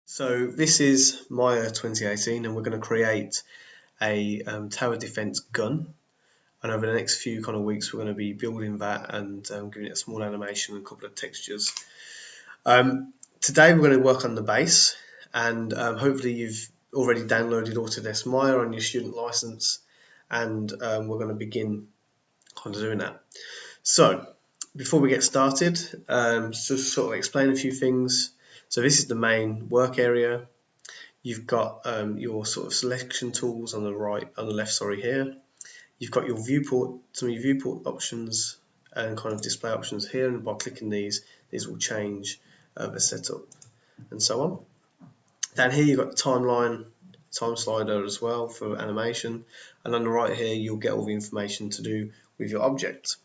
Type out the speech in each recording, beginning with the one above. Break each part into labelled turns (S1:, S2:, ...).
S1: So this is Maya 2018 and we're going to create a tower defense gun, and over the next few kind of weeks we're going to be building that and giving it a small animation and a couple of textures. Today we're going to work on the base, and hopefully you've already downloaded Autodesk Maya on your student license, and we're going to begin kind of doing that. So before we get started, just sort of explain a few things. So this is the main work area. You've got your sort of selection tools on the left, sorry, here. You've got your viewport, some of your viewport options and kind of display options here, and by clicking these will change the setup and so on. Down here you've got the timeline, time slider as well for animation, and on the right here you'll get all the information to do with your object.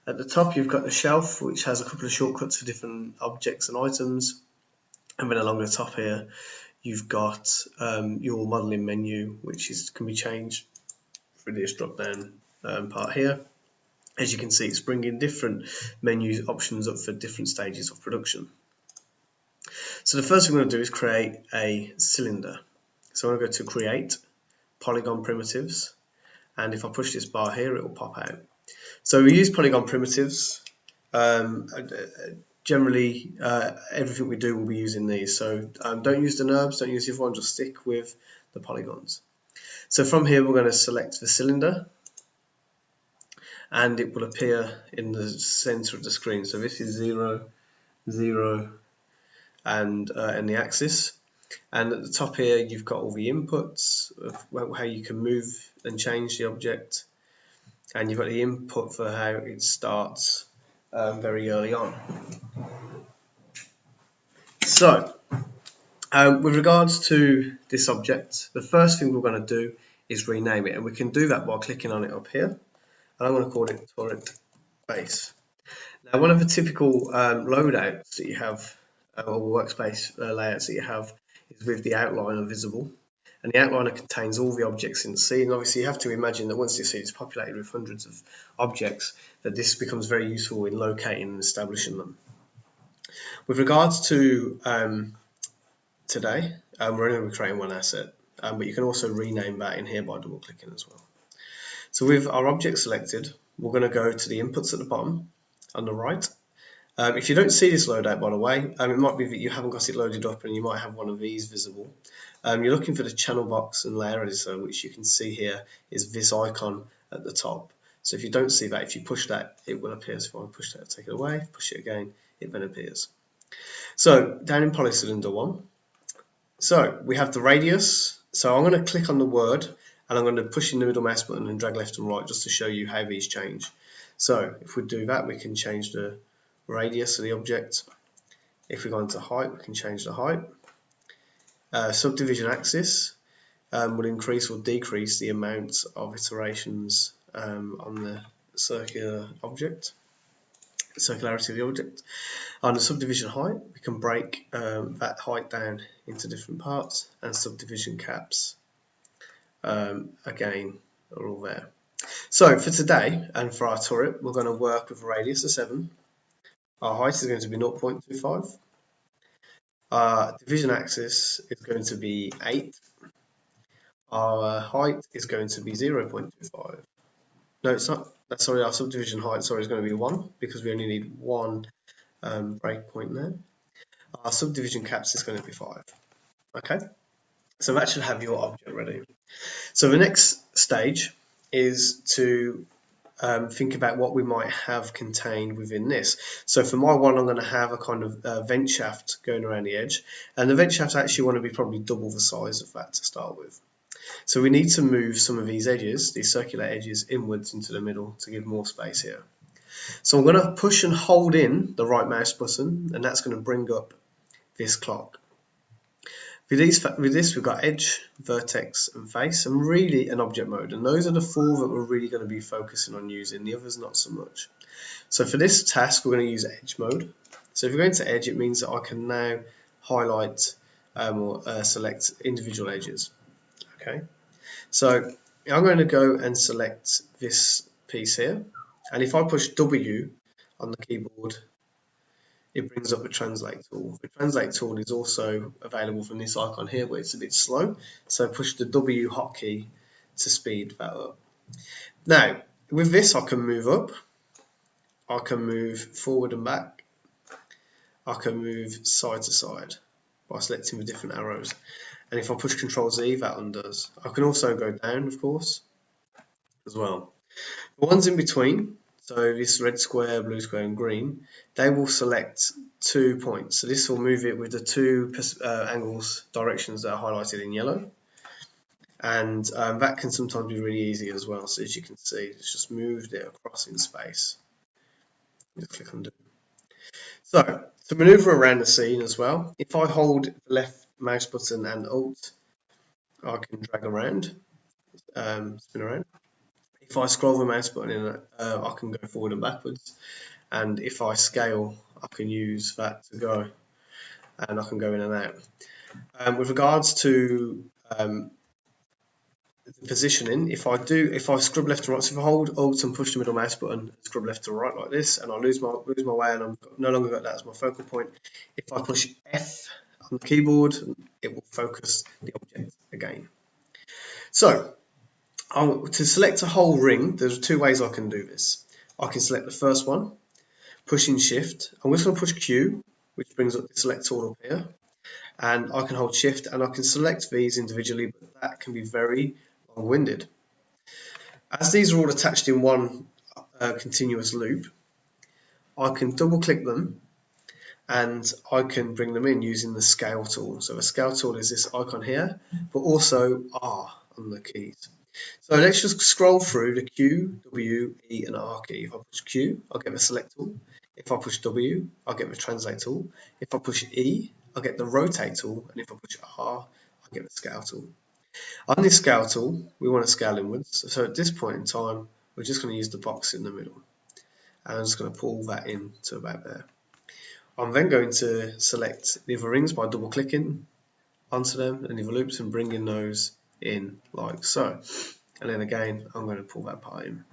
S1: At the top you've got the shelf, which has a couple of shortcuts for different objects and items, and then along the top here you've got your modeling menu, which can be changed through this drop down part here. As you can see, it's bringing different menu options up for different stages of production. So the first thing we're going to do is create a cylinder. So I'm going to go to create, polygon primitives, and if I push this bar here it will pop out. So we use polygon primitives. Generally, everything we do will be using these. So don't use the NURBS, don't use the other one, just stick with the polygons. So from here we're going to select the cylinder, and it will appear in the center of the screen. So this is 0, 0, and the axis. And at the top here you've got all the inputs of how you can move and change the object, and you've got the input for how it starts very early on. So with regards to this object, the first thing we're going to do is rename it, and we can do that by clicking on it up here, and I'm going to call it turret base. Now, one of the typical loadouts that you have, or workspace layouts that you have, is with the outliner visible, and the outliner contains all the objects in the scene. And obviously you have to imagine that once the scene is populated with hundreds of objects, that this becomes very useful in locating and establishing them. With regards to today, we're only creating one asset, but you can also rename that in here by double clicking as well. So with our object selected, we're going to go to the inputs at the bottom on the right. If you don't see this loadout, by the way, it might be that you haven't got it loaded up and you might have one of these visible. You're looking for the channel box and layer editor, which you can see here is this icon at the top. So if you don't see that, if you push that, it will appear. So if I push that, take it away, push it again, it then appears. So down in polycylinder 1, so we have the radius. So I'm going to click on the word, and I'm going to push in the middle mouse button and drag left and right just to show you how these change. So if we do that, we can change the radius of the object. If we go into height, we can change the height. Subdivision axis will increase or decrease the amount of iterations on the circular object, circularity of the object. On the subdivision height, we can break that height down into different parts, and subdivision caps again are all there. So for today and for our turret, we're going to work with a radius of 7. Our height is going to be 0.25. Our division axis is going to be 8. Our height is going to be 0.25. No, it's not. Sorry, our subdivision height, sorry, is going to be 1 because we only need one breakpoint there. Our subdivision caps is going to be 5. Okay, so that should have your object ready. So the next stage is to think about what we might have contained within this. So for my one, I'm going to have a kind of vent shaft going around the edge, and the vent shaft actually want to be probably double the size of that to start with. So we need to move some of these edges, these circular edges, inwards into the middle to give more space here. So I'm going to push and hold in the right mouse button, and that's going to bring up this clock. With this, we've got edge, vertex, and face, and really an object mode. And those are the 4 that we're really going to be focusing on using. The others, not so much. So for this task, we're going to use edge mode. So if we go into edge, it means that I can now highlight or select individual edges. Okay. So I'm going to go and select this piece here. And if I push W on the keyboard, it brings up the translate tool. The translate tool is also available from this icon here, but it's a bit slow. So push the W hotkey to speed that up. Now, with this, I can move up, I can move forward and back, I can move side to side by selecting the different arrows. And if I push Ctrl Z, that undoes. I can also go down, of course, as well. The ones in between, so this red square, blue square, and green, they will select 2 points. So this will move it with the two angles, directions that are highlighted in yellow. And that can sometimes be really easy as well. So as you can see, it's just moved it across in space. Just click on do. So to maneuver around the scene as well, if I hold the left mouse button and Alt, I can drag around, spin around. If I scroll the mouse button in, I can go forward and backwards. And if I scale, I can use that to go, and I can go in and out. With regards to the positioning, if I scrub left to right, so if I hold Alt and push the middle mouse button and scrub left to right like this, and I lose my way and I'm no longer got that as my focal point, if I push F on the keyboard, it will focus the object again. So to select a whole ring, there's 2 ways I can do this. I can select the first one, pushing Shift. I'm just going to push Q, which brings up the select tool up here, and I can hold Shift and I can select these individually, but that can be very long-winded. As these are all attached in one continuous loop, I can double click them and I can bring them in using the scale tool. So the scale tool is this icon here, but also R on the keys. So let's just scroll through the Q, W, E and R key. If I push Q, I'll get the select tool. If I push W, I'll get the translate tool. If I push E, I'll get the rotate tool. And if I push R, I'll get the scale tool. On this scale tool, we want to scale inwards. So at this point in time, we're just going to use the box in the middle. And I'm just going to pull that in to about there. I'm then going to select the other rings by double clicking onto them and the other loops and bringing those in like so. And then again, I'm going to pull that part in.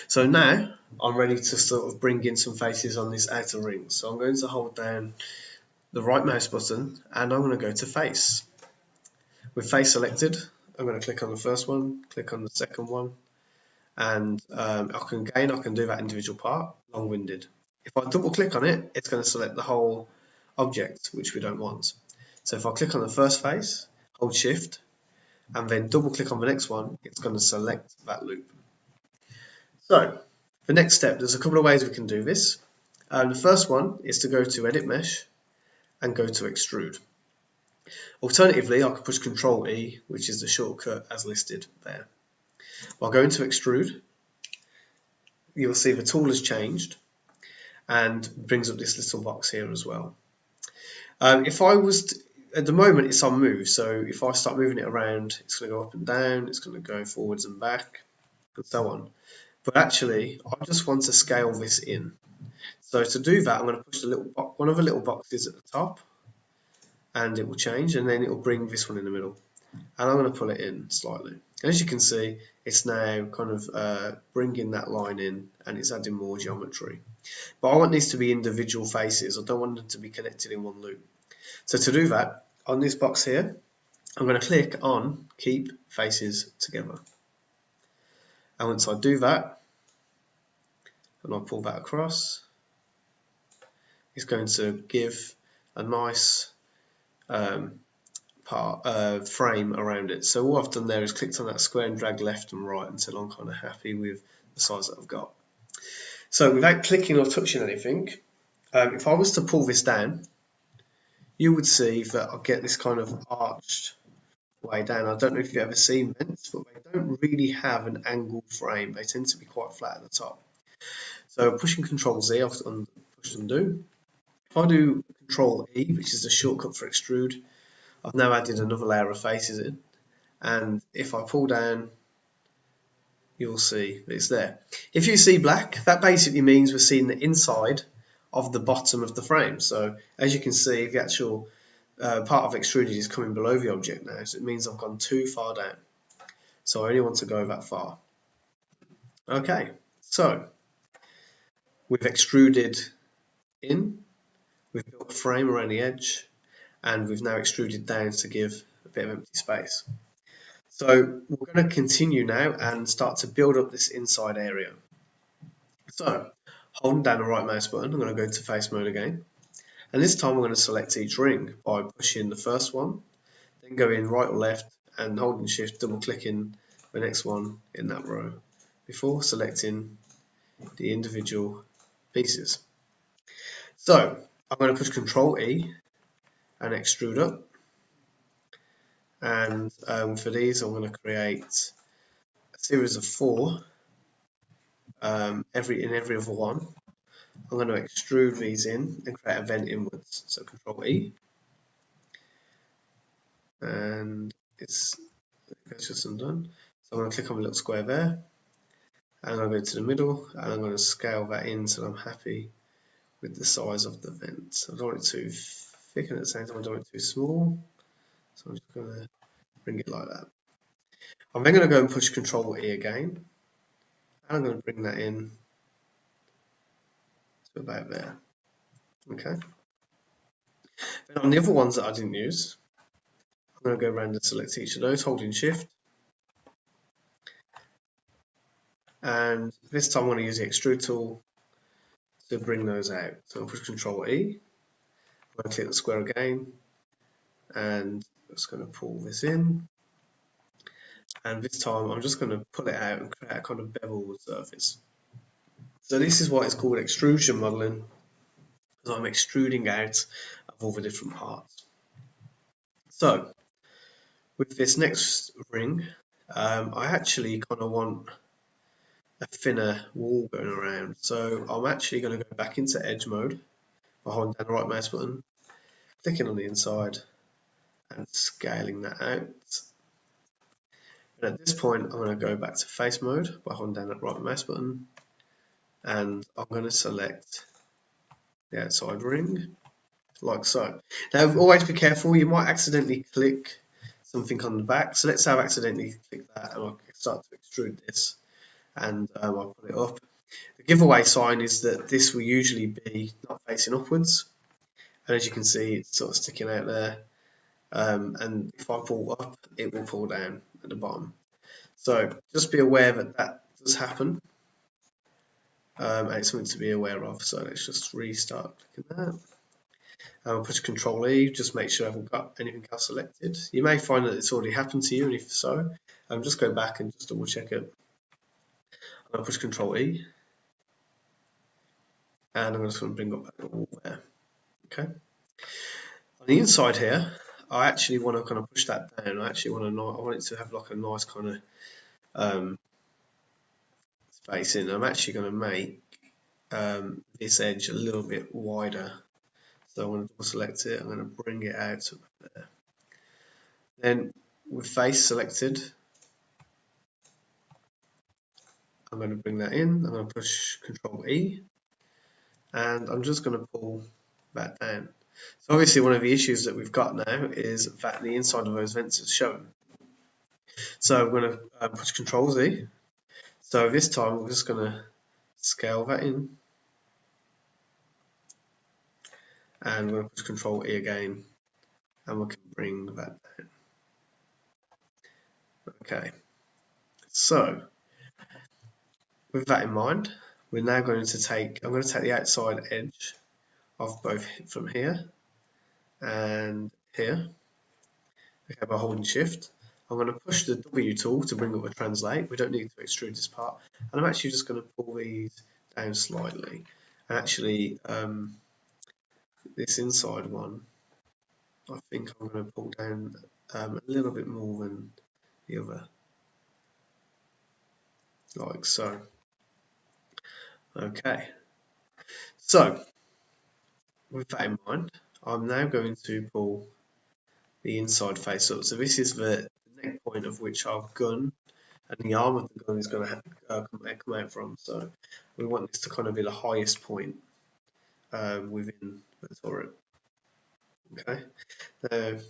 S1: So now I'm ready to sort of bring in some faces on this outer ring. So I'm going to hold down the right mouse button and I'm going to go to face. With face selected, I'm going to click on the first one, click on the second one, and I can do that individual part, long-winded. If I double click on it, it's going to select the whole object, which we don't want. So if I click on the first face, hold Shift, and then double click on the next one, it's going to select that loop. So the next step, there's a couple of ways we can do this. The first one is to go to Edit Mesh and go to Extrude. Alternatively, I can push Ctrl E, which is the shortcut as listed there. While going to Extrude, you'll see the tool has changed and brings up this little box here as well. If I was to, at the moment it's on move, so if I start moving it around, it's going to go up and down, it's going to go forwards and back, and so on. But actually, I just want to scale this in. So to do that, I'm going to push the one of the little boxes at the top, and it will change, and then it will bring this one in the middle. And I'm going to pull it in slightly. And as you can see, it's now kind of bringing that line in, and it's adding more geometry. But I want these to be individual faces. I don't want them to be connected in one loop. So to do that, on this box here, I'm going to click on Keep Faces Together. And once I do that, and I pull that across, it's going to give a nice frame around it. So all I've done there is clicked on that square and dragged left and right until I'm kind of happy with the size that I've got. So without clicking or touching anything, if I was to pull this down, you would see that I get this kind of arched way down. I don't know if you've ever seen vents, but they don't really have an angled frame. They tend to be quite flat at the top. So pushing Ctrl Z, I've pushed undo. If I do Ctrl E, which is the shortcut for extrude, I've now added another layer of faces in. And if I pull down, you'll see that it's there. If you see black, that basically means we're seeing the inside of the bottom of the frame. So as you can see, the actual part of extruded is coming below the object now, so it means I've gone too far down. So I only want to go that far. Okay, so we've extruded in, we've built a frame around the edge, and we've now extruded down to give a bit of empty space. So we're going to continue now and start to build up this inside area. So holding down the right mouse button, I'm going to go to face mode again. And this time I'm going to select each ring by pushing the first one, then going right or left and holding shift, double clicking the next one in that row before selecting the individual pieces. So I'm going to push Control E and extrude up. And for these I'm going to create a series of 4 in every other one. I'm going to extrude these in and create a vent inwards. So Control E, and it's just undone. So I'm going to click on the little square there, and I'm going to go to the middle, and I'm going to scale that in so I'm happy with the size of the vent. I don't want it too thick, and at the same time I don't want it too small. So I'm just going to bring it like that. I'm then going to go and push Control E again, and I'm going to bring that in to about there. Okay. Then on the other ones that I didn't use, I'm going to go around and select each of those, holding Shift. And this time I'm going to use the extrude tool to bring those out. So I'll push Control E, I'm going to click the square again, and I'm just going to pull this in. And this time I'm just going to pull it out and create a kind of beveled surface. So this is what is called extrusion modeling, because I'm extruding out of all the different parts. So with this next ring, I actually kind of want a thinner wall going around. So I'm actually going to go back into edge mode by holding down the right mouse button, clicking on the inside and scaling that out. And at this point I'm going to go back to face mode by holding down that right mouse button, and I'm going to select the outside ring like so. Now always be careful, you might accidentally click something on the back. So let's say I've accidentally clicked that and I start to extrude this, and I'll put it up. The giveaway sign is that this will usually be not facing upwards, and as you can see it's sort of sticking out there, and if I pull up it will pull down at the bottom. So just be aware that that does happen, and it's something to be aware of. So let's just restart clicking that. I'll push Control E, just make sure I haven't got anything else selected. You may find that it's already happened to you, and if so, just go back and just double check it. I'll push Control E, and I'm just going to bring up that wall there. Okay. On the inside here, I actually want to kind of push that down. I want it to have like a nice kind of spacing. I'm actually going to make this edge a little bit wider. So I'm going to select it, I'm going to bring it out to there. Then with face selected, I'm going to bring that in, I'm going to push Control E, and I'm just going to pull that down. So obviously one of the issues that we've got now is that the inside of those vents is shown. So I'm going to push Control Z. So this time we're just going to scale that in, and we're going to push Control E again, and we can bring that down. Okay, so with that in mind, we're now going to take, I'm going to take the outside edge of both from here and here, okay, by holding Shift. I'm going to push the W tool to bring up a translate. We don't need to extrude this part, and I'm actually just going to pull these down slightly. And actually, this inside one, I think I'm going to pull down a little bit more than the other, like so. Okay, so with that in mind, I'm now going to pull the inside face up. So this is the neck point of which our gun and the arm of the gun is going to come out from. So we want this to kind of be the highest point within the turret. Okay, it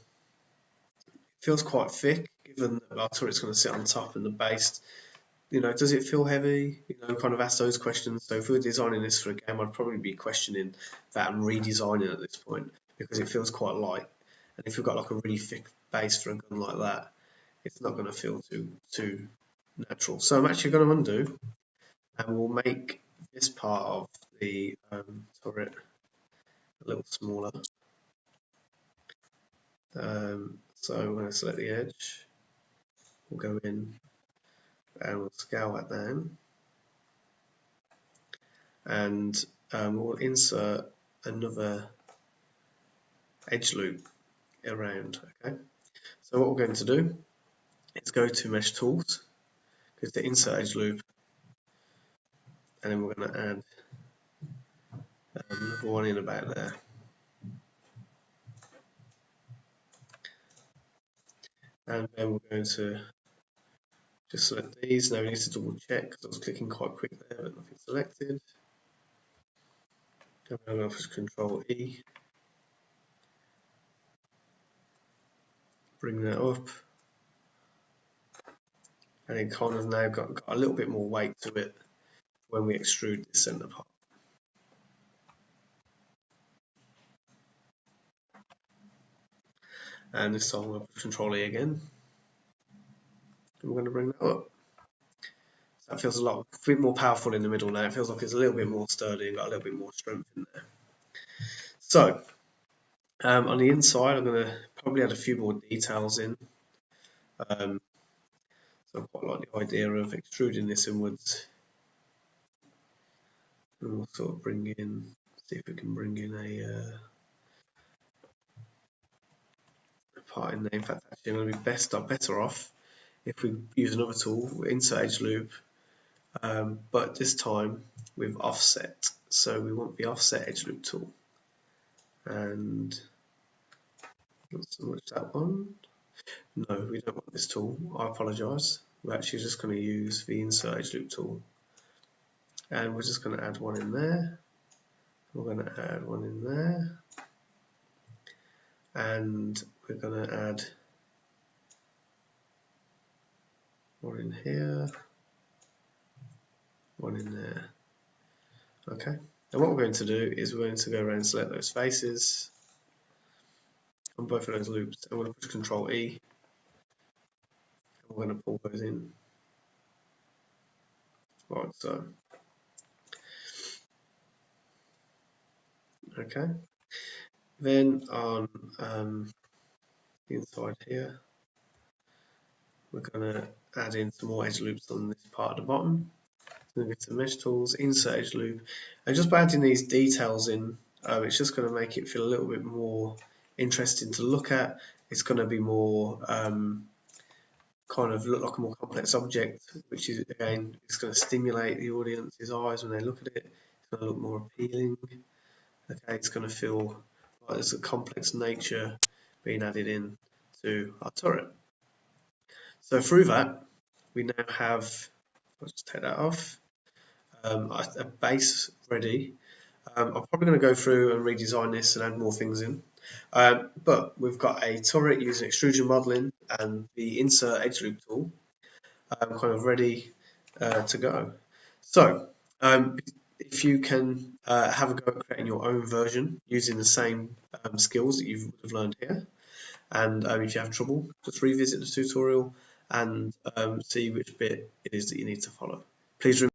S1: feels quite thick given that our turret's going to sit on top and the base does it feel heavy? Kind of ask those questions. So if we were designing this for a game, I'd probably be questioning that and redesigning at this point because it feels quite light. And if we've got like a really thick base for a gun like that, it's not going to feel too natural. So I'm actually going to undo, and we'll make this part of the turret a little smaller. So I'm going to select the edge. We'll go in and we'll scale that down, and we'll insert another edge loop around. Okay, so what we're going to do is go to Mesh Tools, go to Insert Edge Loop, and then we're going to add another one in about there. And then we're going to just select these. Now we need to double check because I was clicking quite quick there, but nothing selected. Then I'm going to push Control E, bring that up, and it kind of now got a little bit more weight to it when we extrude this center part. And this time I'm going to push Control E again, and we're going to bring that up. So that feels a bit more powerful in the middle now. It feels like it's a little bit more sturdy and got a little bit more strength in there. So on the inside, I'm going to probably add a few more details in. So I quite like the idea of extruding this inwards. And we'll sort of bring in, see if we can bring in a part in there. In fact, actually, I'm going to be better off if we use another tool, Insert Edge Loop, but this time with offset. So we want the offset edge loop tool, and not so much that one. No, we don't want this tool. I apologise. We're actually just going to use the Insert Edge Loop tool, and we're just going to add one in there. We're going to add one in there, and we're going to add one in here, one in there. Okay, and what we're going to do is we're going to go around and select those faces on both of those loops, and we're going to push Control E, and we're going to pull those in, like so. Okay, then on the inside here, we're going to add in some more edge loops on this part at the bottom. So go to Mesh Tools, Insert Edge Loop, and just by adding these details in, it's just going to make it feel a little bit more interesting to look at. It's going to be more kind of look like a more complex object, which is again, it's going to stimulate the audience's eyes when they look at it. It's going to look more appealing. Okay, it's going to feel like there's a complex nature being added in to our turret. So through that, we now have, let's just take that off, a base ready. I'm probably going to go through and redesign this and add more things in. But we've got a turret using extrusion modeling and the Insert Edge Loop tool kind of ready to go. So if you can have a go at creating your own version using the same skills that you would have learned here, and if you have trouble, just revisit the tutorial and see which bit it is that you need to follow. Please remember